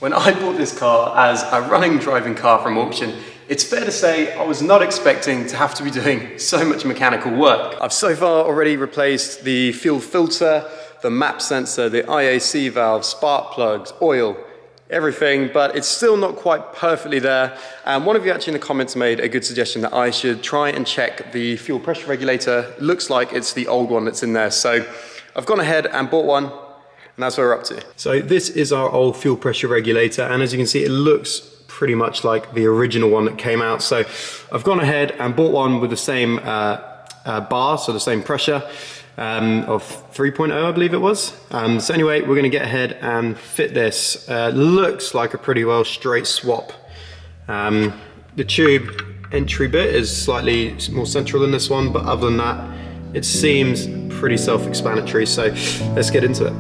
When I bought this car as a running driving car from auction, it's fair to say I was not expecting to have to be doing so much mechanical work. I've so far already replaced the fuel filter, the map sensor, the IAC valve, spark plugs, oil, everything, but it's still not quite perfectly there. And one of you actually in the comments made a good suggestion that I should try and check the fuel pressure regulator. Looks like it's the old one that's in there. So I've gone ahead and bought one, and that's what we're up to. So this is our old fuel pressure regulator, and as you can see, it looks pretty much like the original one that came out. So I've gone ahead and bought one with the same bar, so the same pressure of 3.0, I believe it was. So anyway, we're gonna get ahead and fit this. Looks like a pretty well straight swap. The tube entry bit is slightly more central than this one, but other than that, it seems pretty self-explanatory. So let's get into it.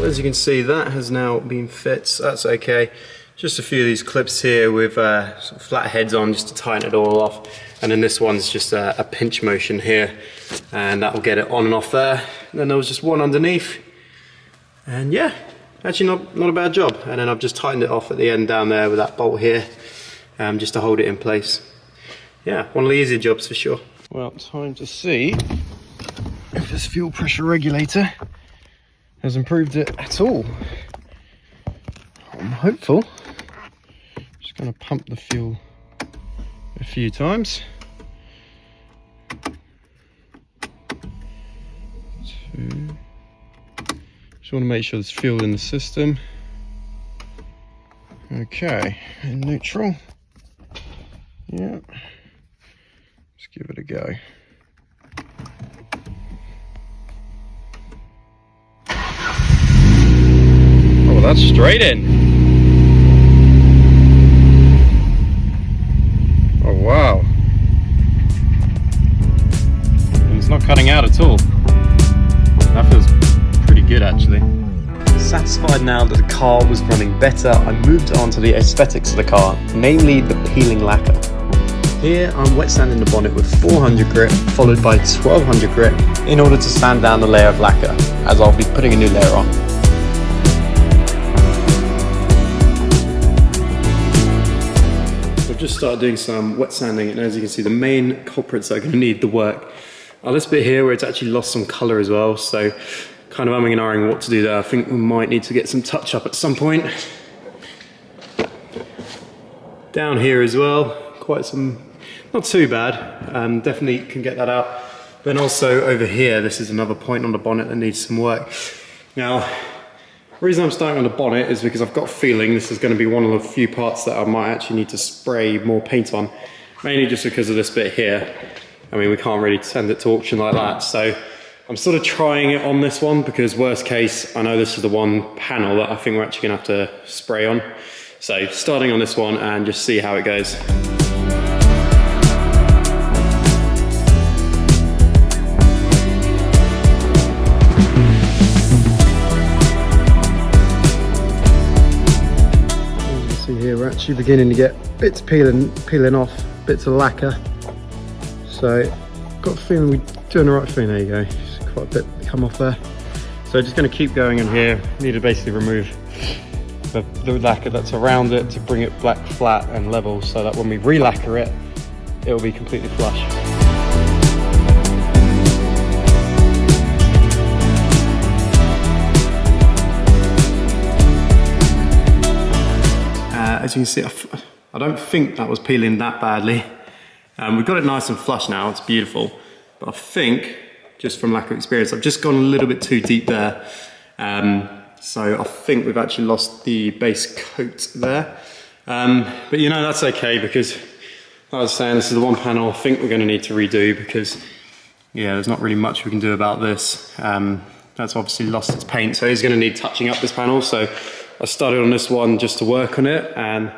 As you can see, that has now been fit, so that's okay. Just a few of these clips here with sort of flat heads on just to tighten it all off. And then this one's just a pinch motion here, and that will get it on and off there. And then there was just one underneath. And yeah, actually not a bad job. And then I've just tightened it off at the end down there with that bolt here, just to hold it in place. Yeah, one of the easier jobs for sure. Well, time to see if this fuel pressure regulator has improved it at all. I'm hopeful. Just going to pump the fuel a few times. 2. Just want to make sure there's fuel in the system. Okay, in neutral. Yeah. Let's give it a go. That's straight in. Oh wow. And it's not cutting out at all. That feels pretty good actually. Satisfied now that the car was running better, I moved on to the aesthetics of the car, namely the peeling lacquer. Here I'm wet sanding the bonnet with 400 grit followed by 1200 grit in order to sand down the layer of lacquer, as I'll be putting a new layer on. Just started doing some wet sanding, and as you can see, the main culprits that are going to need the work are this bit here where it's actually lost some colour as well, so kind of umming and ahhing what to do there. I think we might need to get some touch up at some point. Down here as well, quite some, not too bad, definitely can get that out. Then also over here, this is another point on the bonnet that needs some work. Now, the reason I'm starting on the bonnet is because I've got a feeling this is going to be one of the few parts that I might actually need to spray more paint on, mainly just because of this bit here. I mean, we can't really send it to auction like that, so I'm sort of trying it on this one because worst case, I know this is the one panel that I think we're actually going to have to spray on. So starting on this one and just see how it goes. Here we're actually beginning to get bits peeling off, bits of lacquer. So got a feeling we're doing the right thing. There you go, just quite a bit come off there. So just going to keep going in here. Need to basically remove the lacquer that's around it to bring it back flat and level, so that when we re-lacquer it, it will be completely flush. As you can see, I don't think that was peeling that badly. We've got it nice and flush now, it's beautiful. But I think, just from lack of experience, I've just gone a little bit too deep there. So I think we've actually lost the base coat there. But you know, that's okay, because like I was saying, this is the one panel I think we're gonna need to redo, because yeah, there's not really much we can do about this. That's obviously lost its paint, so it's gonna need touching up this panel. So I started on this one just to work on it, and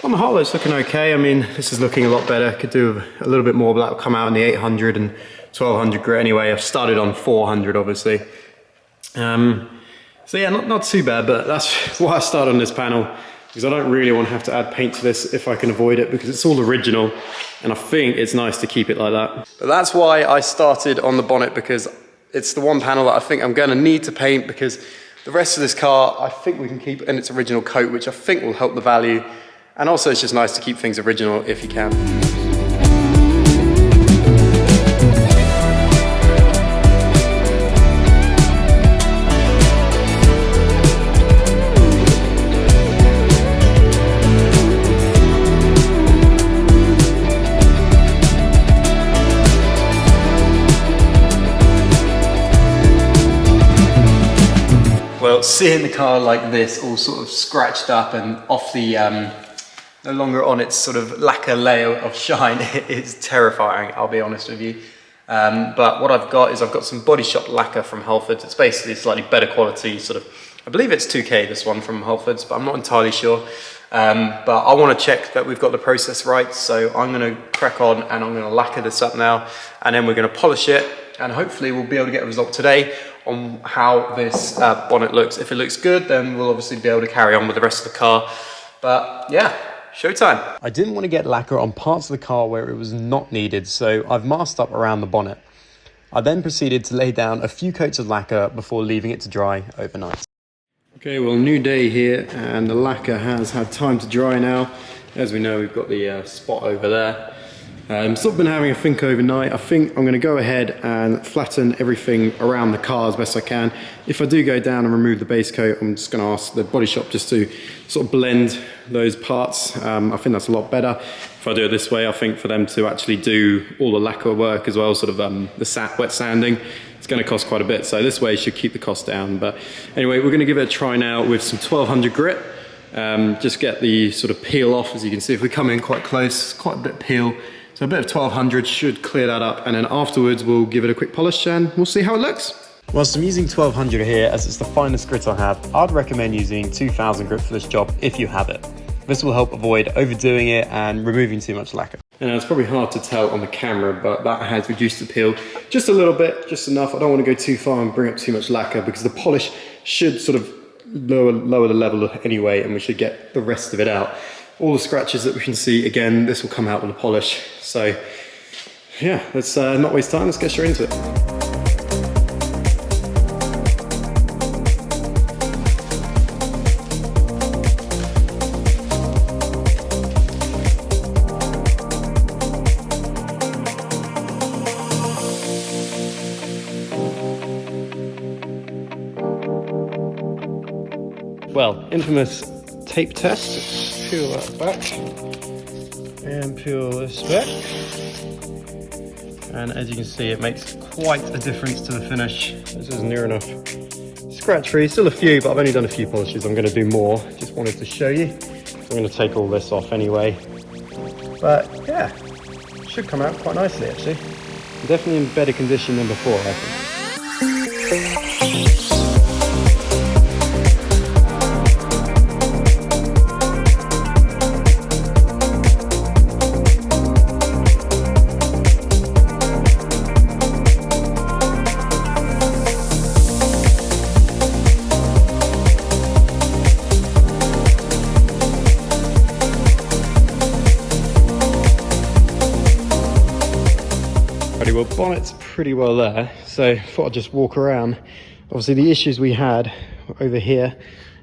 on the whole it's looking okay. I mean, this is looking a lot better. Could do a little bit more, but that'll come out in the 800 and 1200 grit anyway. I've started on 400 obviously. So yeah, not too bad, but that's why I started on this panel, because I don't really want to have to add paint to this if I can avoid it, because it's all original and I think it's nice to keep it like that. But that's why I started on the bonnet, because it's the one panel that I think I'm going to need to paint, because the rest of this car I think we can keep in its original coat, which I think will help the value. And also it's just nice to keep things original if you can. Well, seeing the car like this, all sort of scratched up and off the no longer on its sort of lacquer layer of shine, it is terrifying, I'll be honest with you. But what I've got is I've got some Body Shop lacquer from Halfords. It's basically slightly better quality, sort of, I believe it's 2K, this one from Halfords, but I'm not entirely sure. But I want to check that we've got the process right, so I'm going to crack on and I'm going to lacquer this up now, and then we're going to polish it, and hopefully we'll be able to get a result today on how this bonnet looks. If it looks good, then we'll obviously be able to carry on with the rest of the car. But yeah, showtime. I didn't want to get lacquer on parts of the car where it was not needed, so I've masked up around the bonnet. I then proceeded to lay down a few coats of lacquer before leaving it to dry overnight. Okay, well, new day here, and the lacquer has had time to dry now. As we know, we've got the spot over there. Sort of been having a think overnight. I think I'm going to go ahead and flatten everything around the car as best I can. If I do go down and remove the base coat, I'm just going to ask the Body Shop just to sort of blend those parts. I think that's a lot better. If I do it this way, I think for them to actually do all the lacquer work as well, sort of the wet sanding, it's going to cost quite a bit. So this way should keep the cost down. But anyway, we're going to give it a try now with some 1200 grit. Just get the sort of peel off. As you can see, if we come in quite close, quite a bit of peel. So a bit of 1200 should clear that up, and then afterwards we'll give it a quick polish and we'll see how it looks. Whilst I'm using 1200 here, as it's the finest grit I have, I'd recommend using 2000 grit for this job if you have it. This will help avoid overdoing it and removing too much lacquer. And it's probably hard to tell on the camera, but that has reduced the peel just a little bit, just enough. I don't want to go too far and bring up too much lacquer, because the polish should sort of lower the level anyway, and we should get the rest of it out. All the scratches that we can see, again, this will come out with the polish. So yeah, let's not waste time, let's get straight into it. Well, infamous tape test. Peel that back and peel this back, and as you can see, it makes quite a difference to the finish. This is near enough scratch free, still a few, but I've only done a few polishes. I'm going to do more, just wanted to show you. I'm going to take all this off anyway, but yeah, should come out quite nicely actually. Definitely in better condition than before, I think. Well, bonnet's pretty well there, so I thought I'd just walk around. Obviously the issues we had over here,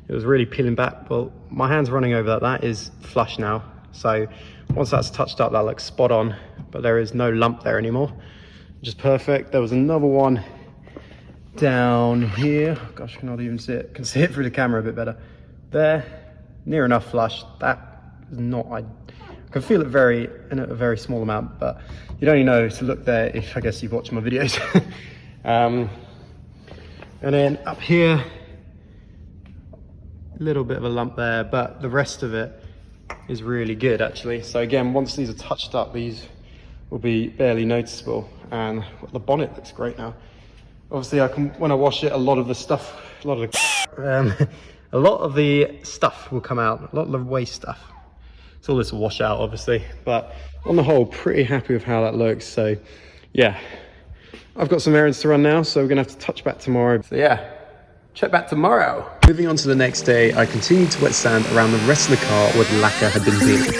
it was really peeling back. Well, my hand's running over that is flush now, so once that's touched up, that looks spot on, but there is no lump there anymore, which is perfect. There was another one down here. Gosh, I cannot even see it. I can see it through the camera a bit better. There, near enough flush. That is not, I can feel it in a very small amount, but you'd only know to look there if, I guess, you've watched my videos. And then up here, a little bit of a lump there, but the rest of it is really good actually. So again, once these are touched up, these will be barely noticeable, and the bonnet looks great now. Obviously, when I wash it, a lot of the a lot of the stuff will come out, a lot of the waste stuff. So all this will wash out obviously, but on the whole, pretty happy with how that looks. So yeah, I've got some errands to run now, so we're gonna have to touch back tomorrow. So yeah, check back tomorrow. Moving on to the next day, I continued to wet sand around the rest of the car where the lacquer had been peeled.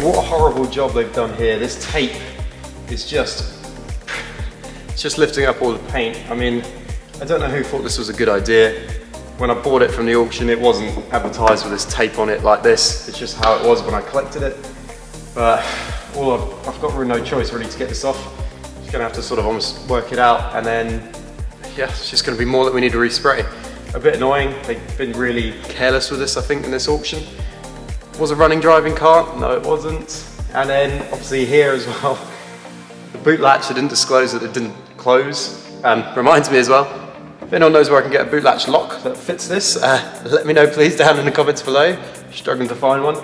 What a horrible job they've done here. This tape is just lifting up all the paint. I mean, I don't know who thought this was a good idea. When I bought it from the auction, it wasn't advertised with this tape on it like this. It's just how it was when I collected it. But I've got really no choice really to get this off. Just gonna have to sort of almost work it out, and then yeah, it's just gonna be more that we need to respray. A bit annoying. They've been really careless with this, I think, in this auction. Was a running driving car? No, it wasn't. And then obviously here as well, the boot latch, I didn't disclose that it didn't close. Reminds me as well, if anyone knows where I can get a boot latch lock that fits this, let me know please down in the comments below. Struggling to find one.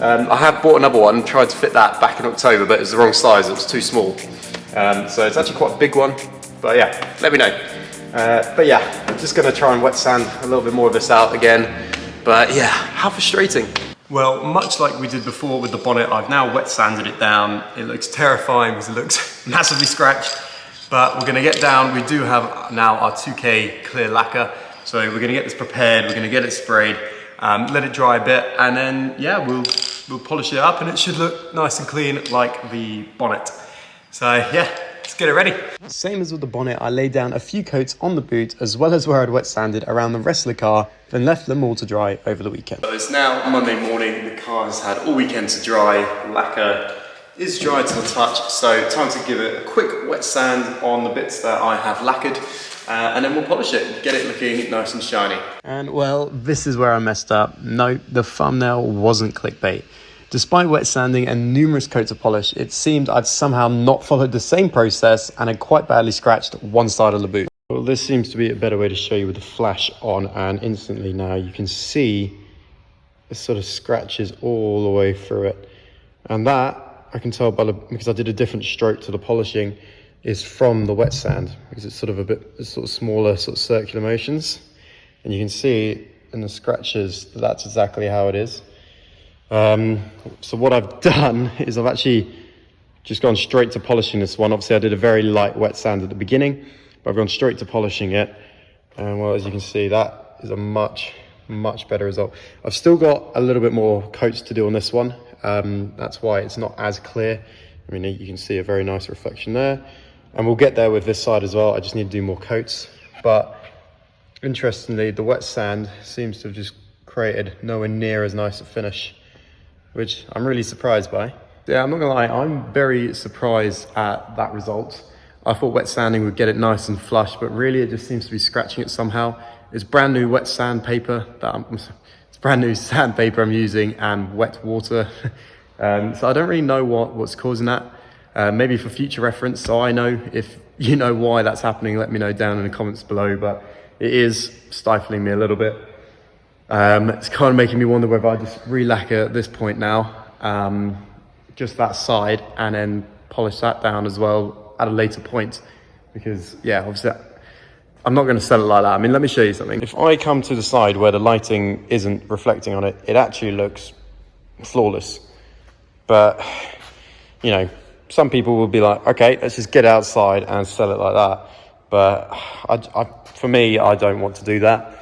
I have bought another one, tried to fit that back in October, but it was the wrong size, it was too small. So it's actually quite a big one, but yeah, let me know. But yeah, I'm just gonna try and wet sand a little bit more of this out again. But yeah, how frustrating. Well, much like we did before with the bonnet, I've now wet sanded it down. It looks terrifying because it looks massively scratched, but we're gonna get down. We do have now our 2K clear lacquer. So we're gonna get this prepared, we're gonna get it sprayed, let it dry a bit, and then yeah, we'll polish it up and it should look nice and clean like the bonnet. So yeah, let's get it ready. Same as with the bonnet, I laid down a few coats on the boot as well as where I'd wet sanded around the rest of the car, then left them all to dry over the weekend. So it's now Monday morning, the car has had all weekend to dry, lacquer is dry to the touch, so time to give it a quick wet sand on the bits that I have lacquered, and then we'll polish it, get it looking nice and shiny. And well, this is where I messed up. No, the thumbnail wasn't clickbait. Despite wet sanding and numerous coats of polish, it seemed I'd somehow not followed the same process and had quite badly scratched one side of the boot. Well, this seems to be a better way to show you with the flash on, and instantly now you can see the sort of scratches all the way through it. And that, I can tell because I did a different stroke to the polishing, is from the wet sand, because it's sort of smaller sort of circular motions. And you can see in the scratches that that's exactly how it is. So what I've done is I've actually just gone straight to polishing this one. Obviously I did a very light wet sand at the beginning, but I've gone straight to polishing it. And well, as you can see, that is a much better result. I've still got a little bit more coats to do on this one. That's why it's not as clear. I mean, you can see a very nice reflection there. And we'll get there with this side as well. I just need to do more coats. But interestingly, the wet sand seems to have just created nowhere near as nice a finish, which I'm really surprised by. Yeah, I'm not gonna lie, I'm very surprised at that result. I thought wet sanding would get it nice and flush, but really it just seems to be scratching it somehow. It's brand new wet sandpaper it's brand new sandpaper I'm using and wet water. So I don't really know what's causing that. Maybe for future reference, so I know if you know why that's happening, let me know down in the comments below, but it is stifling me a little bit. It's kind of making me wonder whether I just re-lacquer at this point now, just that side, and then polish that down as well at a later point, because yeah, obviously I'm not going to sell it like that. I mean, let me show you something. If I come to the side where the lighting isn't reflecting on it, it actually looks flawless. But you know, some people will be like, okay, let's just get outside and sell it like that. But for me, I don't want to do that.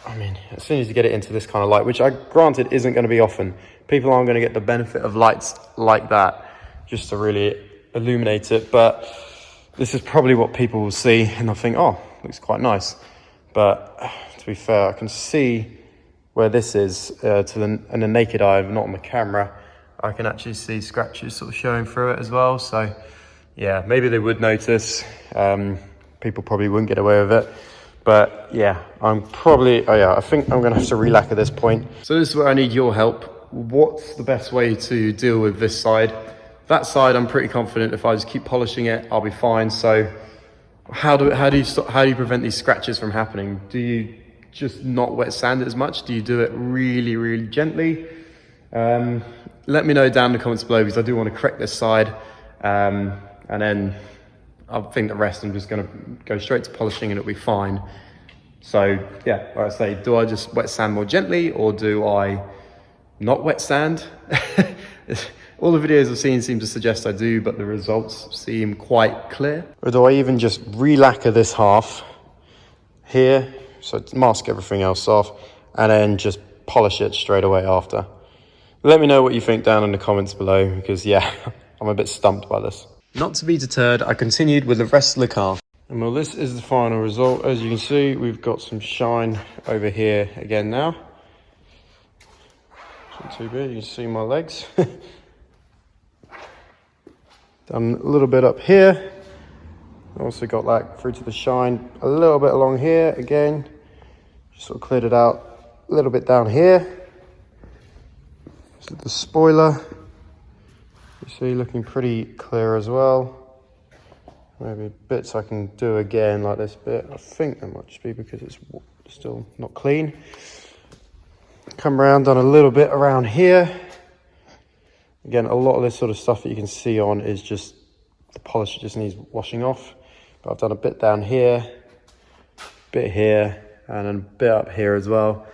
I mean, as soon as you get it into this kind of light, which I granted isn't going to be often, people aren't going to get the benefit of lights like that just to really illuminate it. But this is probably what people will see and they'll think, oh, looks quite nice. But to be fair, I can see where this is in the naked eye, not on the camera. I can actually see scratches sort of showing through it as well. So yeah, maybe they would notice. People probably wouldn't get away with it. But yeah, I think I'm gonna have to re-lacquer this point. So this is where I need your help. What's the best way to deal with this side? That side, I'm pretty confident if I just keep polishing it, I'll be fine. So how do you prevent these scratches from happening? Do you just not wet sand it as much? Do you do it really, really gently? Let me know down in the comments below, because I do want to correct this side. And then I think the rest I'm just going to go straight to polishing and it'll be fine. So yeah, like I say, do I just wet sand more gently, or do I not wet sand? All the videos I've seen seem to suggest I do, but the results seem quite clear. Or do I even just re-lacquer this half here, so to mask everything else off, and then just polish it straight away after? Let me know what you think down in the comments below, because yeah, I'm a bit stumped by this. Not to be deterred, I continued with the rest of the car. And well, this is the final result. As you can see, we've got some shine over here again now. Not too bad, you can see my legs. Done a little bit up here. Also got that through to the shine. A little bit along here again. Just sort of cleared it out. A little bit down here. This is the spoiler. You see, looking pretty clear as well. Maybe bits I can do again, like this bit. I think that might just be because it's still not clean. Come around, done a little bit around here. Again, a lot of this sort of stuff that you can see on is just the polish just needs washing off. But I've done a bit down here, bit here, and then a bit up here as well.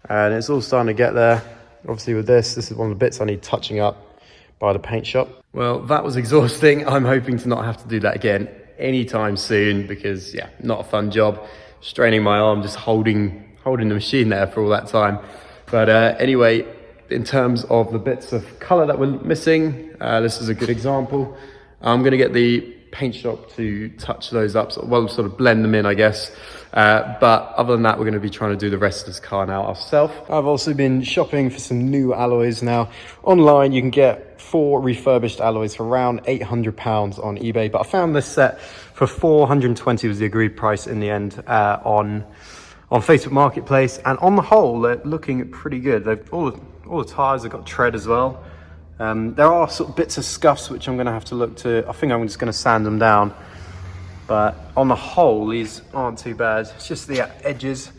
And it's all starting to get there. Obviously with this is one of the bits I need touching up by the paint shop. Well, that was exhausting. I'm hoping to not have to do that again anytime soon, because yeah, not a fun job. Straining my arm, just holding the machine there for all that time. But anyway, in terms of the bits of color that we're missing, this is a good example. I'm gonna get the paint shop to touch those up, sort of blend them in, I guess. But other than that, we're going to be trying to do the rest of this car now ourselves. I've also been shopping for some new alloys now. Online, you can get 4 refurbished alloys for around £800 on eBay, but I found this set for £420 was the agreed price in the end on Facebook Marketplace. And on the whole, they're looking pretty good. All the tires have got tread as well. There are sort of bits of scuffs which I'm going to have to look to. I think I'm just going to sand them down. But on the whole, these aren't too bad. It's just the edges.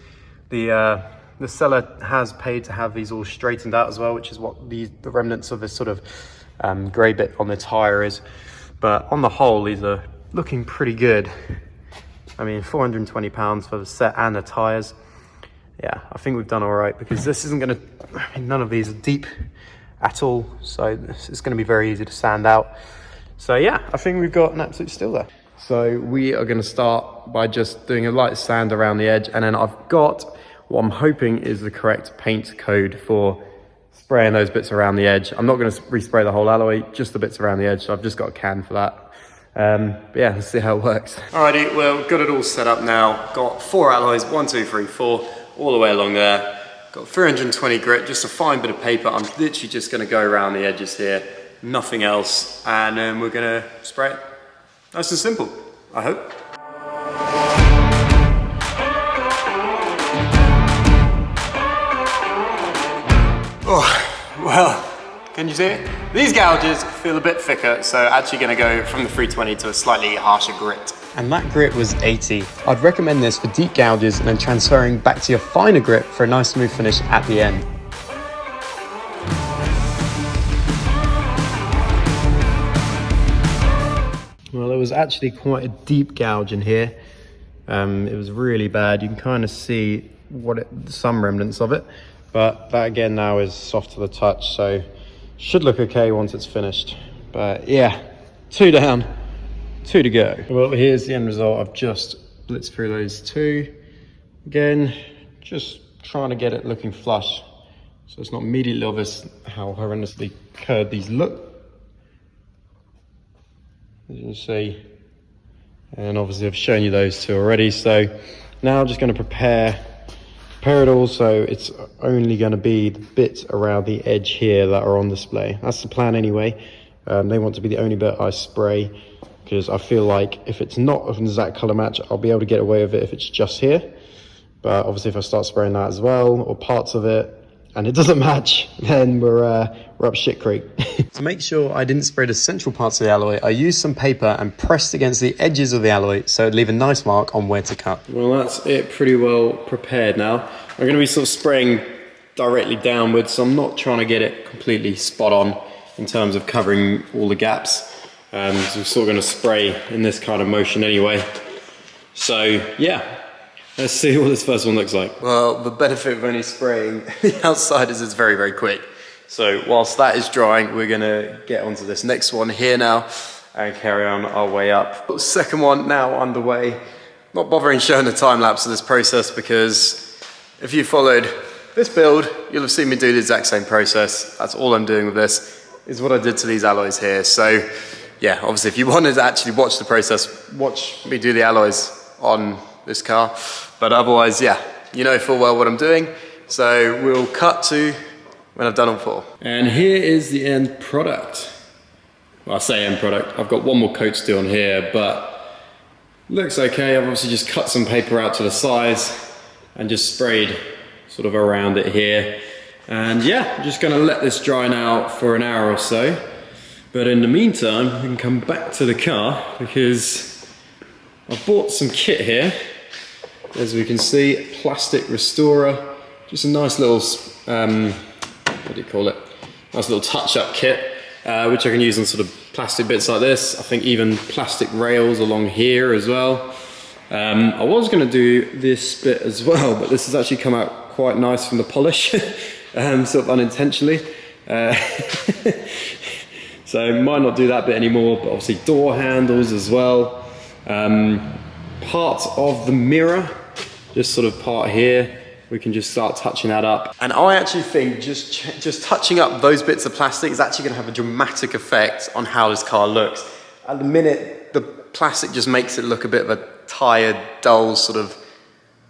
The seller has paid to have these all straightened out as well, which is what the remnants of this sort of grey bit on the tyre is. But on the whole, these are looking pretty good. I mean, £420 for the set and the tyres. Yeah, I think we've done all right, because this isn't going to, I mean, none of these are deep at all, so it's going to be very easy to sand out. So yeah, I think we've got an absolute steal there. So we are going to start by just doing a light sand around the edge, and then I've got what I'm hoping is the correct paint code for spraying those bits around the edge. I'm not going to respray the whole alloy, just the bits around the edge, so I've just got a can for that. But yeah, let's see how it works. Alrighty, well, got it all set up now. Got 4 alloys, 1, 2, 3, 4, all the way along there. Got 320 grit, just a fine bit of paper. I'm literally just going to go around the edges here, nothing else, and then we're going to spray it. Nice and simple, I hope. Oh, well, can you see it? These gouges feel a bit thicker, so actually going to go from the 320 to a slightly harsher grit. And that grit was 80. I'd recommend this for deep gouges and then transferring back to your finer grit for a nice smooth finish at the end. Well, there was actually quite a deep gouge in here. It was really bad. You can kind of see some remnants of it, but that again now is soft to the touch, so should look okay once it's finished. But yeah, 2 down, 2 to go. Well, here's the end result. I've just blitzed through those 2. Again, just trying to get it looking flush, so it's not immediately obvious how horrendously curved these look. As you can see, and obviously I've shown you those 2 already. So now I'm just going to prepare it all, so it's only going to be the bits around the edge here that are on display. That's the plan anyway. They want to be the only bit I spray, because I feel like if it's not an exact color match, I'll be able to get away with it if it's just here. But obviously if I start spraying that as well, or parts of it, and it doesn't match, then we're up shit creek. To make sure I didn't spray the central parts of the alloy, I used some paper and pressed against the edges of the alloy so it'd leave a nice mark on where to cut. Well, that's it pretty well prepared now. I'm going to be sort of spraying directly downwards, so I'm not trying to get it completely spot on in terms of covering all the gaps. So we're sort of going to spray in this kind of motion anyway. So yeah. Let's see what this first one looks like. Well, the benefit of only spraying the outside is it's very, very quick. So whilst that is drying, we're gonna get onto this next one here now and carry on our way up. Second one now underway. Not bothering showing the time lapse of this process because if you followed this build, you'll have seen me do the exact same process. That's all I'm doing with this, is what I did to these alloys here. So yeah, obviously if you wanted to actually watch the process, watch me do the alloys on this car. But otherwise, yeah, you know full well what I'm doing. So we'll cut to when I've done all four. And here is the end product. Well, I say end product. I've got one more coat to do on here, but looks okay. I've obviously just cut some paper out to the size and just sprayed sort of around it here. And yeah, I'm just gonna let this dry now for an hour or so. But in the meantime, we can come back to the car because I've bought some kit here. As we can see, plastic restorer, just a nice little, what do you call it? Nice little touch-up kit, which I can use on sort of plastic bits like this. I think even plastic rails along here as well. I was going to do this bit as well, but this has actually come out quite nice from the polish, sort of unintentionally. So might not do that bit anymore, but obviously door handles as well. Part of the mirror, just sort of part here, we can just start touching that up. And I actually think just touching up those bits of plastic is actually going to have a dramatic effect on how this car looks. At the minute, the plastic just makes it look a bit of a tired, dull sort of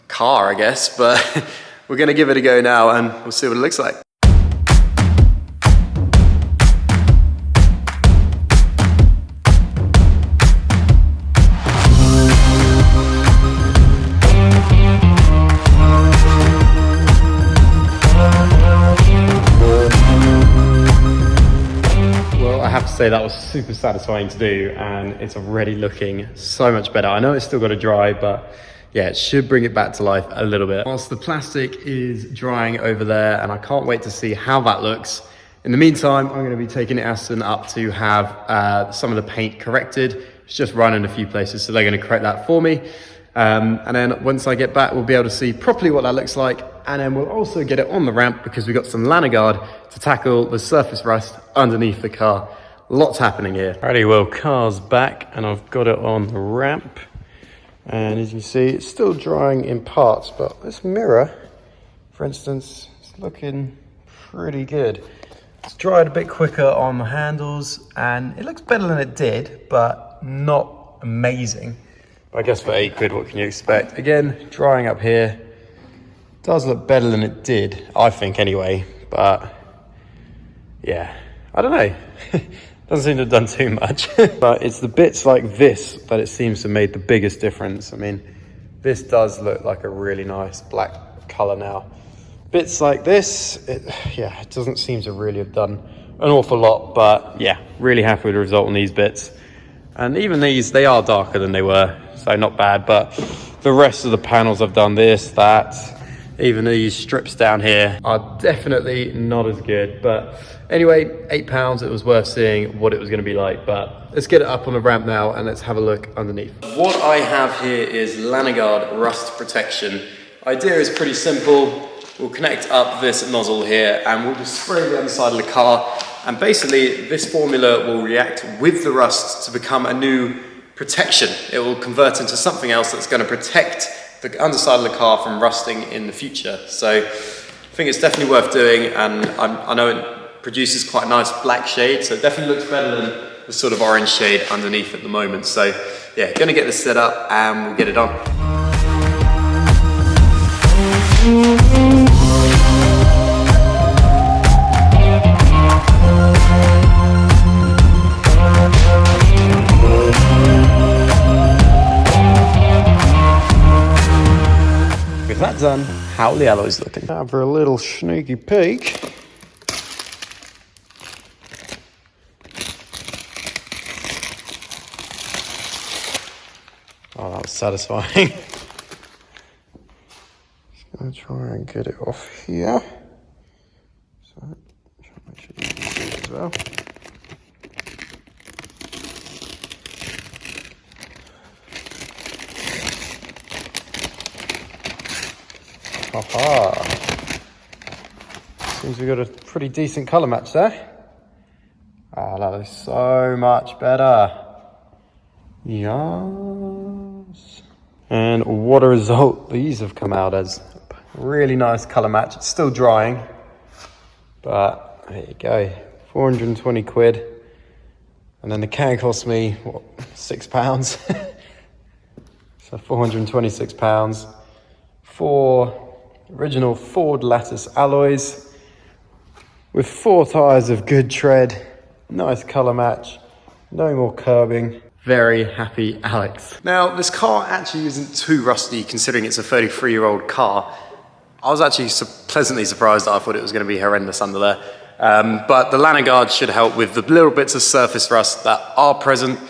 car, I guess, but we're going to give it a go now and we'll see what it looks like. Say that was super satisfying to do, and it's already looking so much better. I know it's still got to dry, but yeah, it should bring it back to life a little bit. Whilst the plastic is drying over there, and I can't wait to see how that looks. In the meantime, I'm going to be taking Aston up to have some of the paint corrected. It's just run in a few places, so they're going to correct that for me. And then once I get back, we'll be able to see properly what that looks like. And then we'll also get it on the ramp because we've got some lanyard guard to tackle the surface rust underneath the car. Lots happening here. Alrighty, well, car's back and I've got it on the ramp. And as you see, it's still drying in parts, but this mirror, for instance, is looking pretty good. It's dried a bit quicker on the handles and it looks better than it did, but not amazing. But I guess for £8, what can you expect? Again, drying up here does look better than it did, I think anyway, but yeah, I don't know. Doesn't seem to have done too much. But it's the bits like this that it seems to have made the biggest difference. I mean, this does look like a really nice black color now. Bits like this, it doesn't seem to really have done an awful lot, but yeah, really happy with the result on these bits. And even these, they are darker than they were, so not bad, but the rest of the panels I've done this, that, even these strips down here are definitely not as good. But anyway, £8, it was worth seeing what it was going to be like. But let's get it up on the ramp now and let's have a look underneath. What I have here is lanyard guard rust protection. Idea is pretty simple. We'll connect up this nozzle here and we'll just spray the underside of the car. And basically this formula will react with the rust to become a new protection. It will convert into something else that's going to protect the underside of the car from rusting in the future. So I think it's definitely worth doing, and I know it produces quite a nice black shade, so it definitely looks better than the sort of orange shade underneath at the moment. So yeah, gonna get this set up and we'll get it on. That done, how the alloy's looking. Have a little sneaky peek. Oh, that was satisfying. Just gonna try and get it off here. So, make sure you can see it as well. Haha. Seems we've got a pretty decent colour match there. Oh, that is so much better. Yes. And what a result these have come out as. Really nice colour match. It's still drying, but there you go. 420 quid. And then the can cost me, what, £6? So £426 for original Ford lattice alloys with 4 tyres of good tread, nice colour match, no more curbing. Very happy Alex. Now, this car actually isn't too rusty considering it's a 33-year-old car. I was actually pleasantly surprised that I thought it was going to be horrendous under there. But the lanyard guard should help with the little bits of surface rust that are present.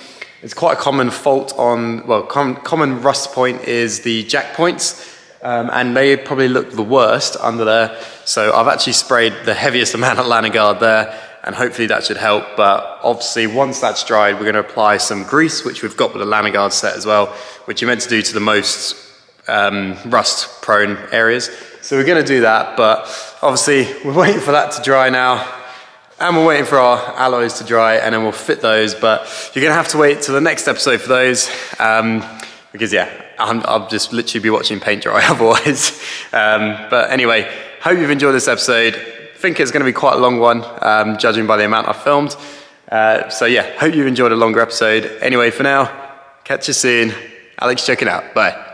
It's quite a common fault on, well, common rust point is the jack points. And they probably look the worst under there. So I've actually sprayed the heaviest amount of lanyard guard there, and hopefully that should help. But obviously once that's dried, we're going to apply some grease, which we've got with the lanyard guard set as well, which you're meant to do to the most rust prone areas. So we're going to do that, but obviously we're waiting for that to dry now, and we're waiting for our alloys to dry, and then we'll fit those. But you're going to have to wait till the next episode for those, because yeah, I'll just literally be watching paint dry otherwise. But anyway, hope you've enjoyed this episode. I think it's going to be quite a long one, judging by the amount I've filmed. So yeah, hope you've enjoyed a longer episode. Anyway, for now, catch you soon. Alex checking out. Bye.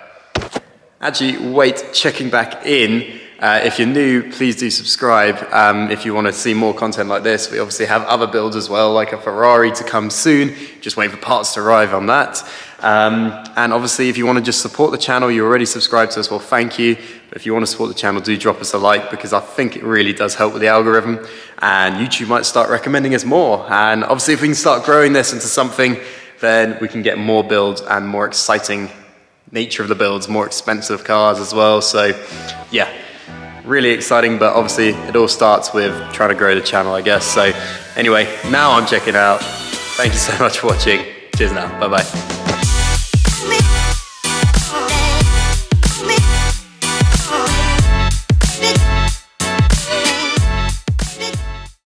Actually, wait, checking back in. If you're new, please do subscribe if you want to see more content like this. We obviously have other builds as well, like a Ferrari to come soon. Just waiting for parts to arrive on that. And obviously, if you want to just support the channel, you're already subscribed to us, well, thank you. But if you want to support the channel, do drop us a like, because I think it really does help with the algorithm. And YouTube might start recommending us more. And obviously, if we can start growing this into something, then we can get more builds and more exciting nature of the builds, more expensive cars as well. So yeah, really exciting, but obviously it all starts with trying to grow the channel, I guess. So anyway, now I'm checking out. Thank you so much for watching. Cheers now. Bye bye.